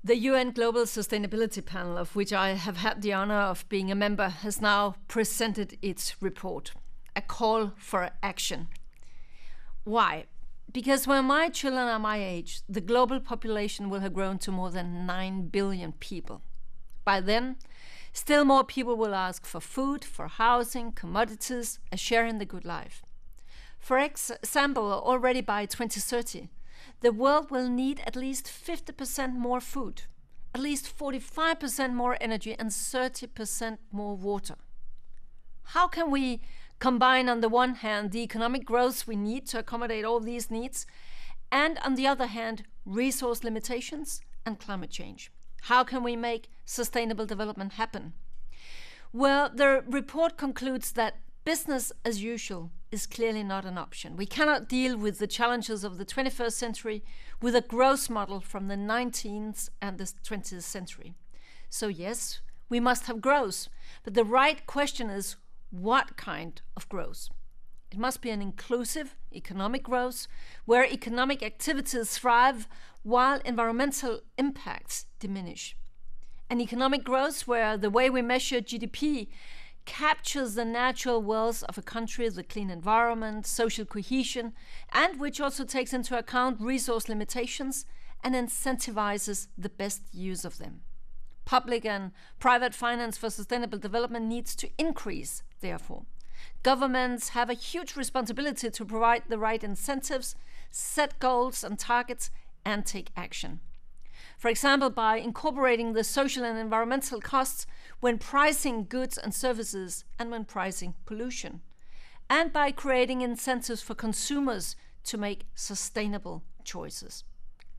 The UN Global Sustainability Panel, of which I have had the honor of being a member, has now presented its report, a call for action. Why? Because when my children are my age, the global population will have grown to more than 9 billion people. By then, still more people will ask for food, for housing, commodities, a share in the good life. For example, already by 2030, the world will need at least 50% more food, at least 45% more energy, and 30% more water. How can we combine, on the one hand, the economic growth we need to accommodate all these needs, and on the other hand, resource limitations and climate change? How can we make sustainable development happen? Well, the report concludes that business as usual is clearly not an option. We cannot deal with the challenges of the 21st century with a growth model from the 19th and the 20th century. So yes, we must have growth, but the right question is, what kind of growth? It must be an inclusive economic growth where economic activities thrive while environmental impacts diminish. An economic growth where the way we measure GDP captures the natural wealth of a country, the clean environment, social cohesion, and which also takes into account resource limitations and incentivizes the best use of them. Public and private finance for sustainable development needs to increase, therefore. Governments have a huge responsibility to provide the right incentives, set goals and targets, and take action. For example, by incorporating the social and environmental costs when pricing goods and services and when pricing pollution, and by creating incentives for consumers to make sustainable choices.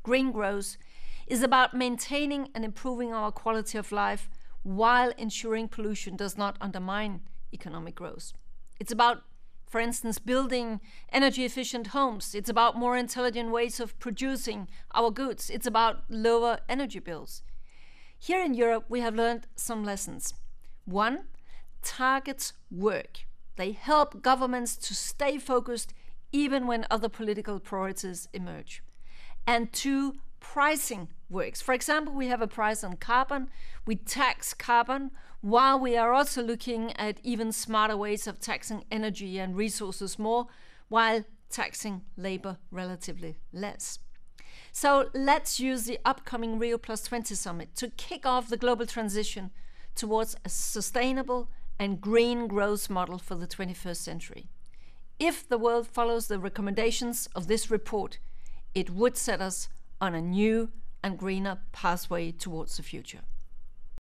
Green growth is about maintaining and improving our quality of life while ensuring pollution does not undermine economic growth. It's about, for instance, building energy-efficient homes. It's about more intelligent ways of producing our goods. It's about lower energy bills. Here in Europe, we have learned some lessons. 1, targets work. They help governments to stay focused even when other political priorities emerge. And 2, pricing works. For example, we have a price on carbon. We tax carbon while we are also looking at even smarter ways of taxing energy and resources more, while taxing labor relatively less. So let's use the upcoming Rio+20 summit to kick off the global transition towards a sustainable and green growth model for the 21st century. If the world follows the recommendations of this report, it would set us on a new and greener pathway towards the future.